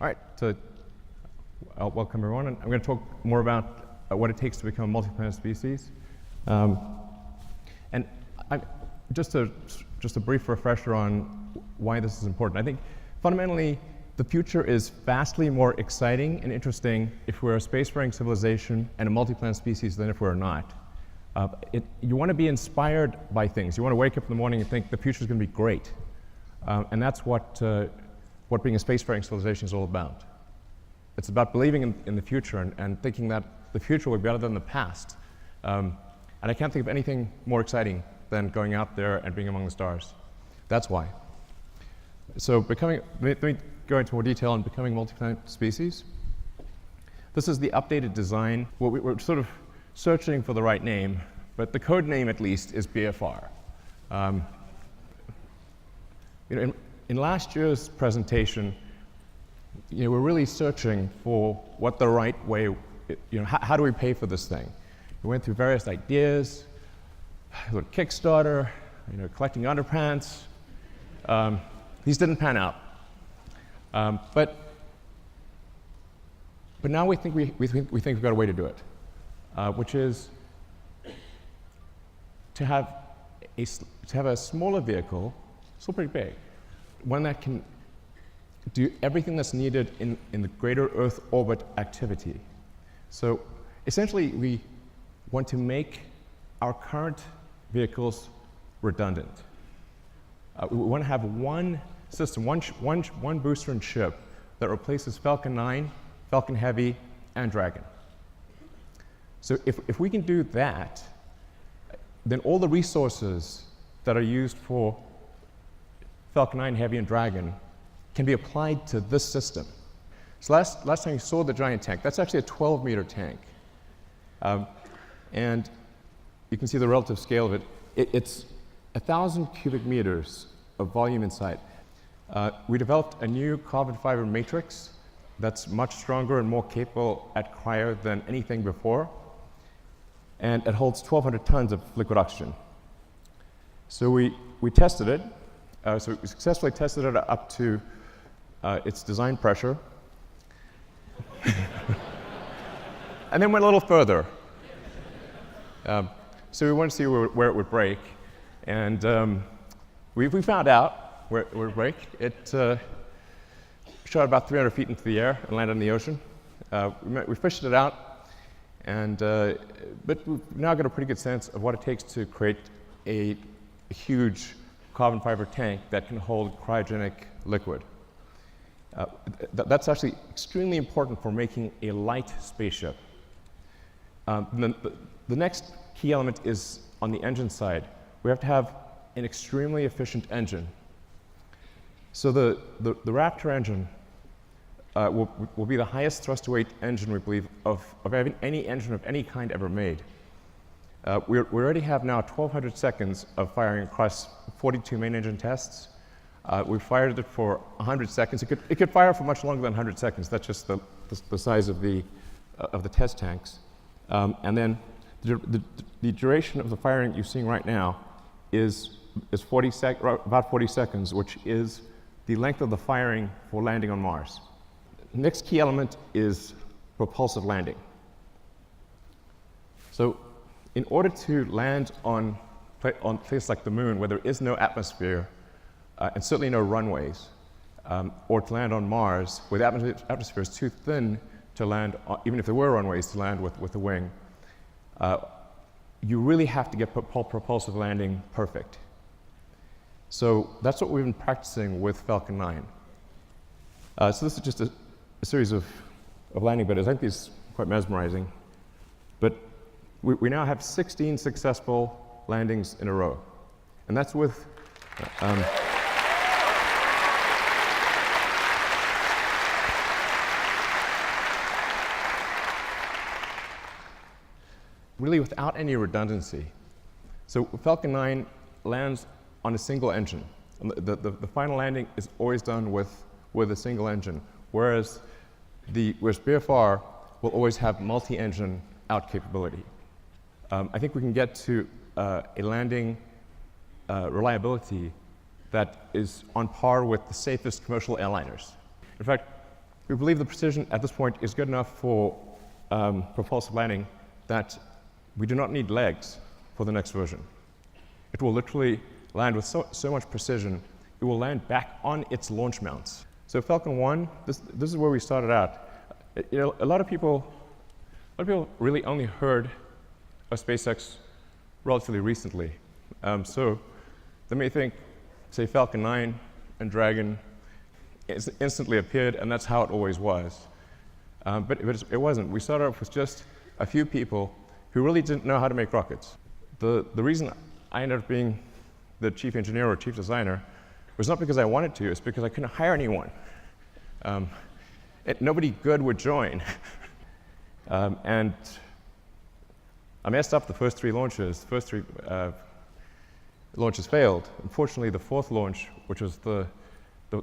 All right, so welcome everyone. And I'm going to talk more about what it takes to become a multi-planet species. And just a brief refresher on why this is important. I think fundamentally, the future is vastly more exciting and interesting if we're a spacefaring civilization and a multi-planet species than if we're not. You want to be inspired by things. You want to wake up in the morning and think the future is going to be great. And that's what being a spacefaring civilization is all about. It's about believing in the future and thinking that the future will be better than the past. And I can't think of anything more exciting than going out there and being among the stars. That's why. So let me go into more detail on becoming a multi-planet species. This is the updated design. Well, we're sort of searching for the right name, but the code name at least is BFR. In last year's presentation, we're really searching for what the right way, how do we pay for this thing? We went through various ideas, Kickstarter, collecting underpants. These didn't pan out. But now we think we've got a way to do it, which is to have a smaller vehicle, still pretty big, one that can do everything that's needed in the greater Earth orbit activity. So essentially, we want to make our current vehicles redundant. We want to have one system, one booster and ship that replaces Falcon 9, Falcon Heavy, and Dragon. So if we can do that, then all the resources that are used for Falcon 9, Heavy, and Dragon can be applied to this system. So last time you saw the giant tank, that's actually a 12-meter tank. And you can see the relative scale of it. It's 1,000 cubic meters of volume inside. We developed a new carbon fiber matrix that's much stronger and more capable at cryo than anything before. And it holds 1,200 tons of liquid oxygen. So we tested it. So we successfully tested it up to its design pressure. And then went a little further. So we wanted to see where it would break. And we found out where it would break. It shot about 300 feet into the air and landed in the ocean. We fished it out, but we've now got a pretty good sense of what it takes to create a huge carbon fiber tank that can hold cryogenic liquid. That's actually extremely important for making a light spaceship. The next key element is on the engine side. We have to have an extremely efficient engine. So the Raptor engine will be the highest thrust-to-weight engine, we believe, of any engine of any kind ever made. We already have now 1,200 seconds of firing across 42 main engine tests. We fired it for 100 seconds. It could fire for much longer than 100 seconds. That's just the size of the test tanks. And then the duration of the firing you're seeing right now is about 40 seconds, which is the length of the firing for landing on Mars. The next key element is propulsive landing. So in order to land on places like the Moon, where there is no atmosphere, and certainly no runways, or to land on Mars, where the atmosphere is too thin to land, even if there were runways to land with a wing, you really have to get propulsive landing perfect. So that's what we've been practicing with Falcon 9. So this is just a series of landing videos. I think these are quite mesmerizing. But we now have 16 successful landings in a row. And that's with really without any redundancy. So Falcon 9 lands on a single engine. The final landing is always done with a single engine, whereas BFR will always have multi-engine out capability. I think we can get to a landing reliability that is on par with the safest commercial airliners. In fact, We believe the precision at this point is good enough for propulsive landing that we do not need legs for the next version. It will literally land with so much precision, it will land back on its launch mounts. So Falcon 1, this is where we started out. A lot of people really only heard of SpaceX relatively recently. So they may think, say, Falcon 9 and Dragon instantly appeared, and that's how it always was. But it wasn't. We started off with just a few people who really didn't know how to make rockets. The reason I ended up being the chief engineer or chief designer was not because I wanted to, it's because I couldn't hire anyone. Nobody good would join. And I messed up the first three launches. The first three launches failed. Unfortunately, the fourth launch, which was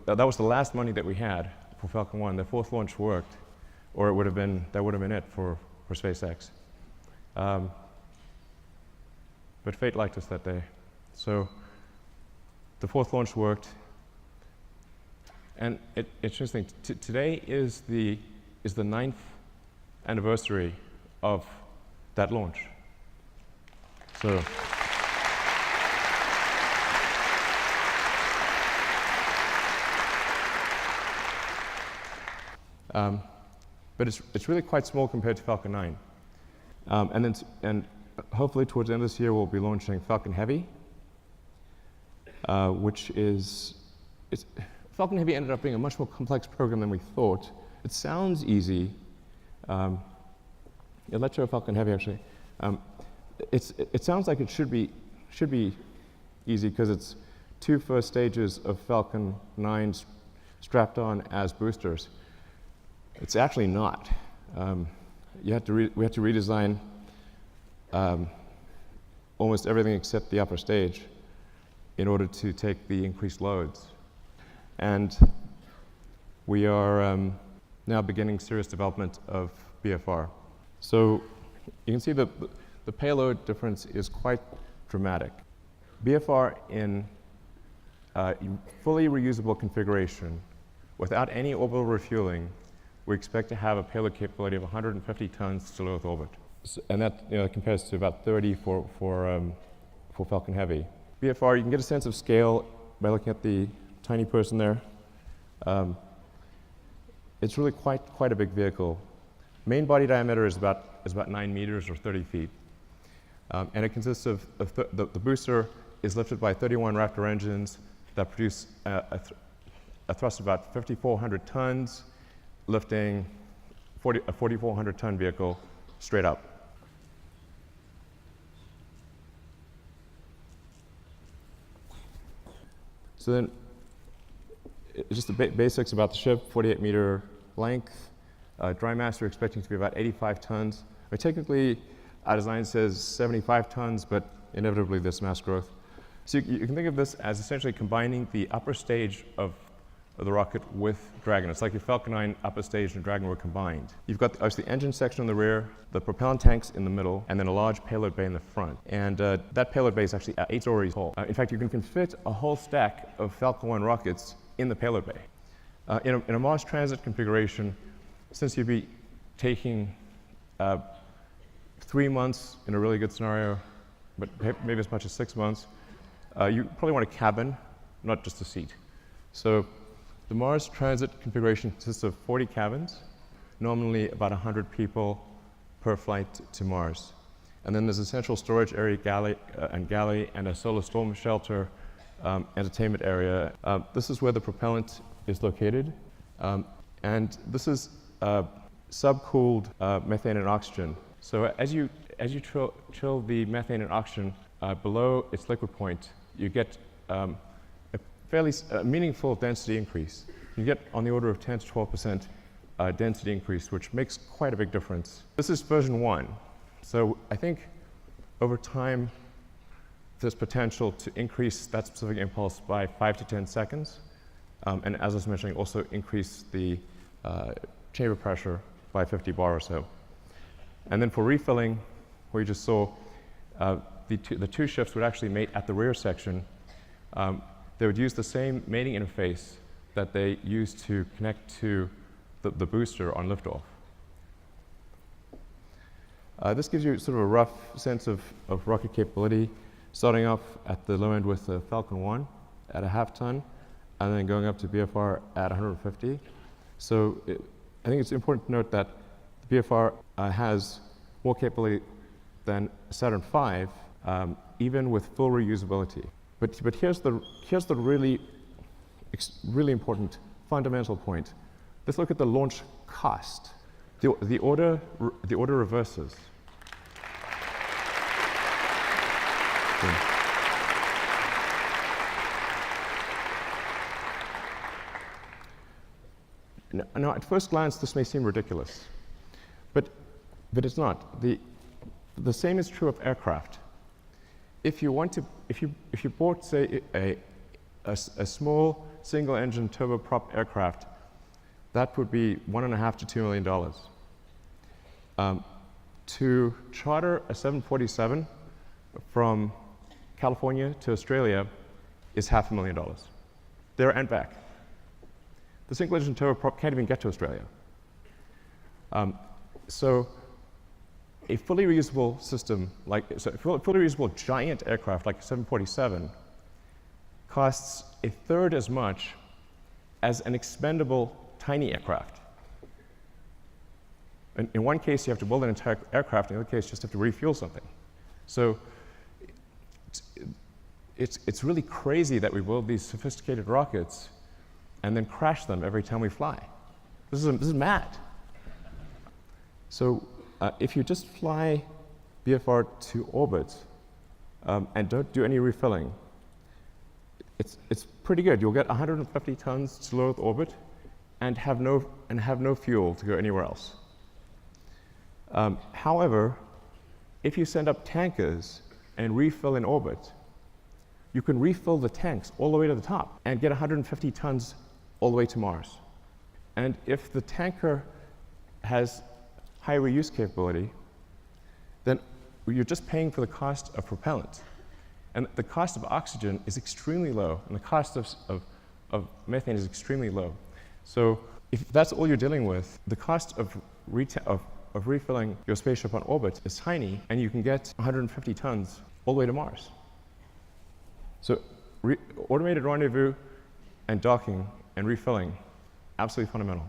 that was the last money that we had for Falcon 1, the fourth launch worked, or that would have been it for SpaceX. But fate liked us that day. So the fourth launch worked. And it's interesting, today is the 9th anniversary of that launch. So but it's really quite small compared to Falcon 9. And hopefully towards the end of this year we'll be launching Falcon Heavy, which is Falcon Heavy ended up being a much more complex program than we thought. It sounds easy. Let's show Falcon Heavy actually. It sounds like it should be easy because it's two first stages of Falcon 9 strapped on as boosters. It's actually not. We had to redesign almost everything except the upper stage in order to take the increased loads. And we are now beginning serious development of BFR. So you can see that the payload difference is quite dramatic. BFR in fully reusable configuration, without any orbital refueling, we expect to have a payload capability of 150 tons to low Earth orbit. And that compares to about 30 for Falcon Heavy. BFR, you can get a sense of scale by looking at the tiny person there. It's really quite a big vehicle. Main body diameter is about 9 meters or 30 feet. And it consists of the booster is lifted by 31 Raptor engines that produce a thrust of about 5,400 tons, lifting a 4,400 ton vehicle straight up. So then, just the basics about the ship: 48-meter length. Dry mass we're expecting to be about 85 tons. Technically, our design says 75 tons, but inevitably there's mass growth. So you can think of this as essentially combining the upper stage of the rocket with Dragon. It's like the Falcon 9 upper stage and Dragon were combined. You've got obviously the engine section in the rear, the propellant tanks in the middle, and then a large payload bay in the front. And that payload bay is actually 8 stories tall. In fact, you can fit a whole stack of Falcon 1 rockets in the payload bay. In a Mars transit configuration, since you'd be taking 3 months in a really good scenario, but maybe as much as 6 months, you probably want a cabin, not just a seat. So the Mars transit configuration consists of 40 cabins, normally about 100 people per flight to Mars. And then there's a central storage area, galley, and a solar storm shelter, entertainment area. This is where the propellant is located. And this is subcooled methane and oxygen. So as you chill the methane and oxygen below its liquid point, you get a fairly meaningful density increase. You get on the order of 10 to 12% density increase, which makes quite a big difference. This is version 1. So I think over time, there's potential to increase that specific impulse by 5 to 10 seconds. And as I was mentioning, also increase the chamber pressure by 50 bar or so. And then for refilling, where you just saw the two shifts would actually mate at the rear section. They would use the same mating interface that they use to connect to the booster on liftoff. This gives you sort of a rough sense of rocket capability, starting off at the low end with the Falcon 1 at a half ton, and then going up to BFR at 150. So I think it's important to note that the BFR has more capability than Saturn V, even with full reusability. But here's the really important fundamental point. Let's look at the launch cost. The order reverses. Now, at first glance, this may seem ridiculous, but it's not. The same is true of aircraft. If you bought, say, a small single-engine turboprop aircraft, that would be $1.5 to $2 million. To charter a 747 from California to Australia is $500,000, there and back. The single-engine turboprop can't even get to Australia. So a fully reusable system, a fully reusable giant aircraft like a 747 costs a third as much as an expendable tiny aircraft. In one case, you have to build an entire aircraft. In the other case, you just have to refuel something. So it's really crazy that we build these sophisticated rockets and then crash them every time we fly. This is mad. So if you just fly BFR to orbit and don't do any refilling, it's pretty good. You'll get 150 tons to low Earth orbit and have no fuel to go anywhere else. However, if you send up tankers and refill in orbit, you can refill the tanks all the way to the top and get 150 tons all the way to Mars. And if the tanker has high reuse capability, then you're just paying for the cost of propellant. And the cost of oxygen is extremely low, and the cost of methane is extremely low. So if that's all you're dealing with, the cost of refilling your spaceship on orbit is tiny, and you can get 150 tons all the way to Mars. So automated rendezvous and docking and refilling, absolutely fundamental.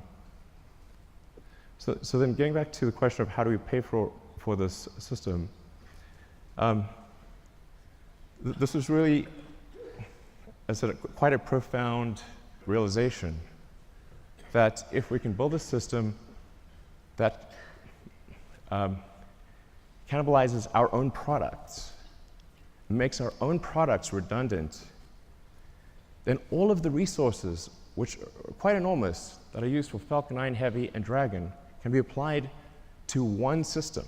So then getting back to the question of how do we pay for this system, this was really, as I said, quite a profound realization that if we can build a system that cannibalizes our own products, makes our own products redundant, then all of the resources, which are quite enormous, that are used for Falcon 9 Heavy and Dragon, can be applied to one system.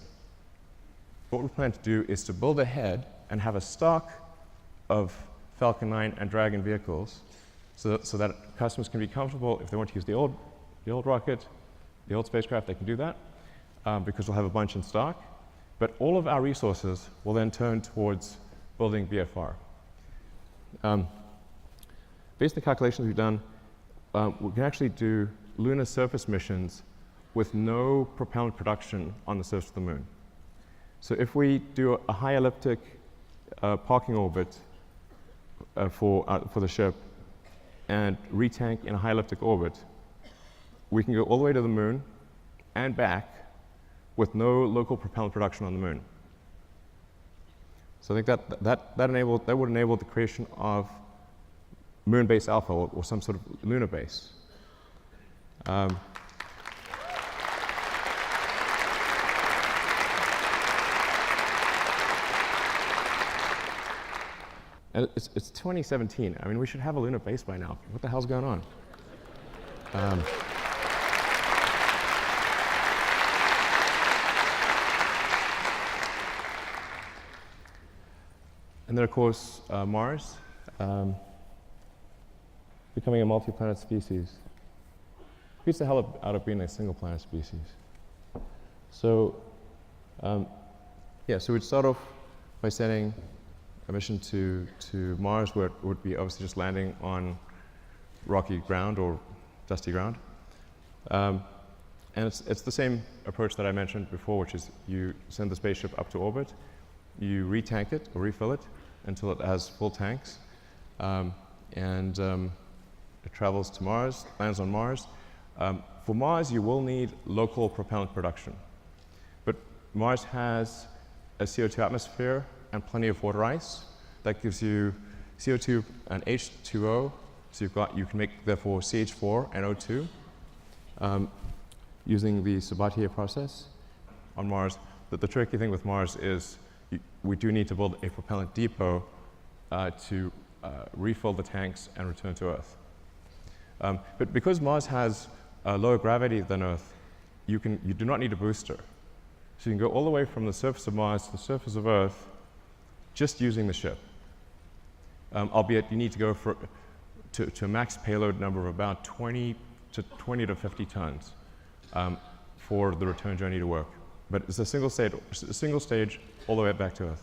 What we plan to do is to build ahead and have a stock of Falcon 9 and Dragon vehicles so that customers can be comfortable if they want to use the old rocket, the old spacecraft, they can do that because we'll have a bunch in stock. But all of our resources will then turn towards building BFR. Based on the calculations we've done, we can actually do lunar surface missions with no propellant production on the surface of the moon. So if we do a high elliptic parking orbit for the ship and retank in a high elliptic orbit, we can go all the way to the moon and back with no local propellant production on the moon. So I think that would enable the creation of moon base alpha or some sort of lunar base. And it's 2017. I mean, we should have a lunar base by now. What the hell's going on? And then, of course, Mars, becoming a multi-planet species. Beats the hell out of being a single-planet species. So, so we'd start off by sending a mission to Mars, where it would be obviously just landing on rocky ground or dusty ground. And it's the same approach that I mentioned before, which is you send the spaceship up to orbit, you retank it or refill it until it has full tanks, and it travels to Mars, lands on Mars. For Mars, you will need local propellant production. But Mars has a CO2 atmosphere and plenty of water ice. That gives you CO2 and H2O, so you can make, therefore, CH4 and O2 using the Sabatier process on Mars. But the tricky thing with Mars is we do need to build a propellant depot to refill the tanks and return to Earth. But because Mars has lower gravity than Earth, you do not need a booster. So you can go all the way from the surface of Mars to the surface of Earth just using the ship. Albeit you need to go to a max payload number of about 20 to 50 tons for the return journey to work. But it's a single stage all the way back to Earth.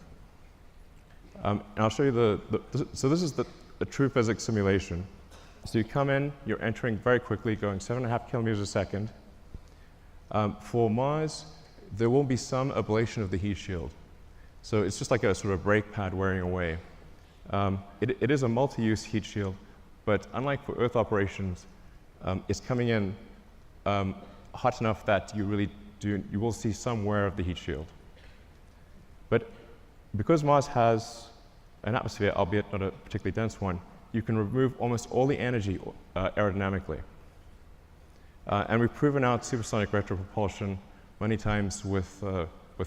And I'll show you so this is the true physics simulation. So you come in, you're entering very quickly, going 7.5 kilometers a second. For Mars, there will be some ablation of the heat shield. So it's just like a sort of brake pad wearing away. It is a multi-use heat shield, but unlike for Earth operations, it's coming in hot enough that you will see some wear of the heat shield. But because Mars has an atmosphere, albeit not a particularly dense one, you can remove almost all the energy aerodynamically. And we've proven out supersonic retropropulsion many times with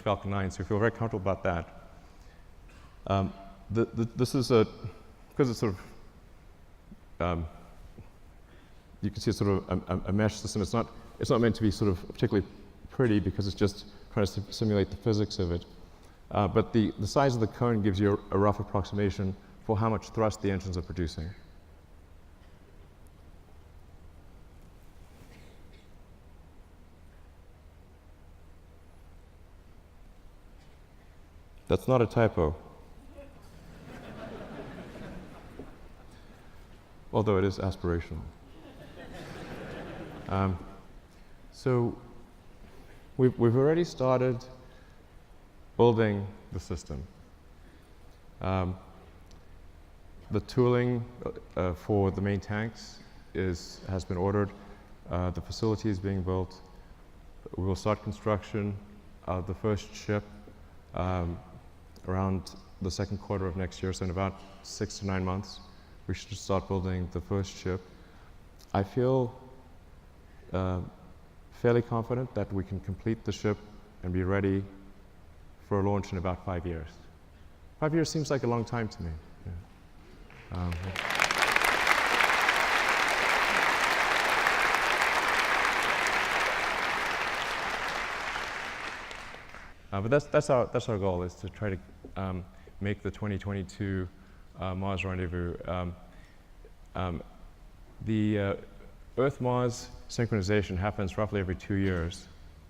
Falcon 9, so we feel very comfortable about that. This is because it's sort of, you can see it's sort of a mesh system. It's not meant to be sort of particularly pretty because it's just trying to simulate the physics of it. But the size of the cone gives you a rough approximation for how much thrust the engines are producing. That's not a typo. Although it is aspirational. So we've already started building the system. The tooling for the main tanks has been ordered. The facility is being built. We will start construction of the first ship around the second quarter of next year, so in about 6 to 9 months, we should start building the first ship. I feel fairly confident that we can complete the ship and be ready for a launch in about 5 years. 5 years seems like a long time to me. Yeah. But that's our goal, is to try to make the 2022 Mars rendezvous. The Earth-Mars synchronization happens roughly every 2 years.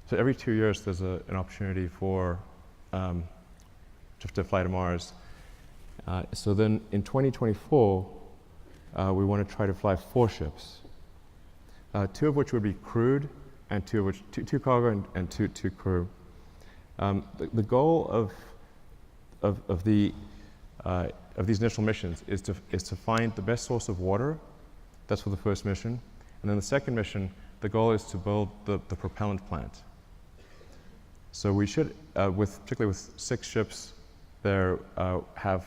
So every 2 years there's an opportunity for to fly to Mars. So then in 2024, we want to try to fly 4 ships, 2 of which would be crewed, and 2 cargo and 2 crew. The goal of these initial missions is to find the best source of water. That's for the first mission. And then the second mission, the goal is to build the propellant plant. So we should, particularly with 6 ships there, have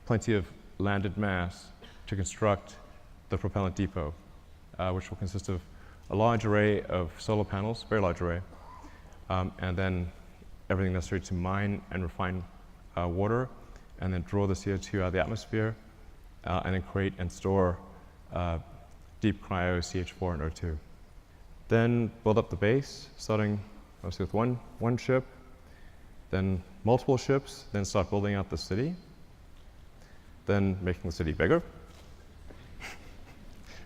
plenty of landed mass to construct the propellant depot, which will consist of a large array of solar panels, very large array, and then everything necessary to mine and refine water, and then draw the CO2 out of the atmosphere, and then create and store deep cryo CH4 and O2. Then build up the base, starting obviously with one ship, then multiple ships, then start building out the city, then making the city bigger,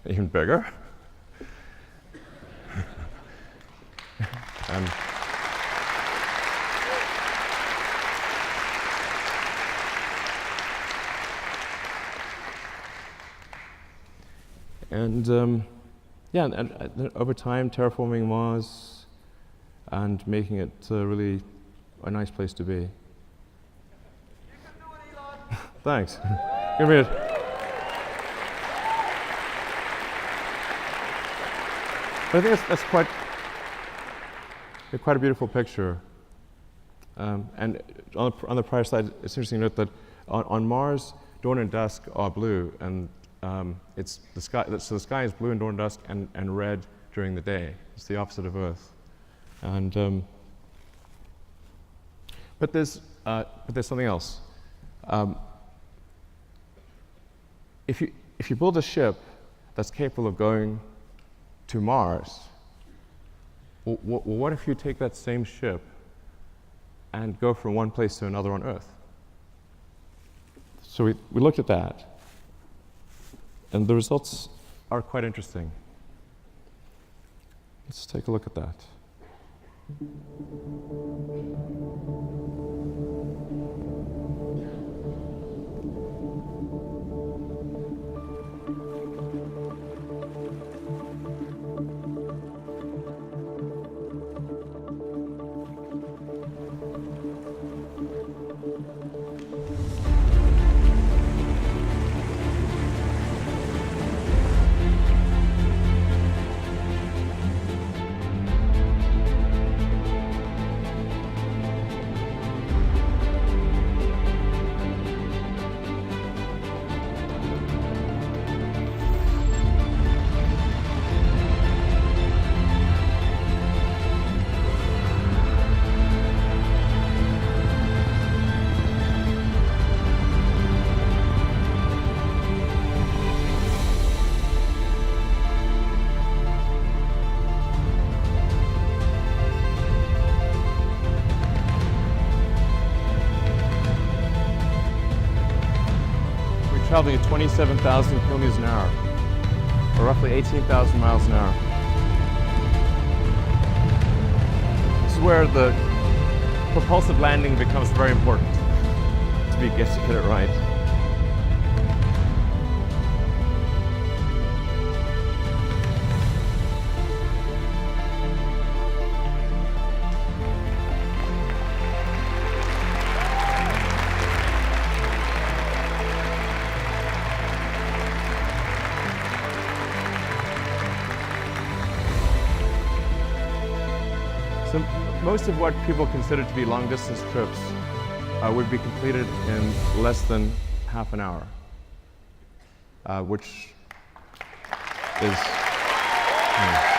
even bigger. And over time, terraforming Mars, and making it really a nice place to be. You can do it, Elon. Thanks. Give me it. But I think that's quite a beautiful picture. And on the prior slide, it's interesting to note that on Mars, dawn and dusk are blue, and it's the sky. So the sky is blue in dawn and dusk, and red during the day. It's the opposite of Earth. And but there's something else. If you build a ship that's capable of going to Mars, what if you take that same ship and go from one place to another on Earth? So we looked at that, and the results are quite interesting. Let's take a look at that. Traveling at 27,000 kilometers an hour, or roughly 18,000 miles an hour. This is where the propulsive landing becomes very important to get it right. So most of what people consider to be long-distance trips would be completed in less than half an hour, which is...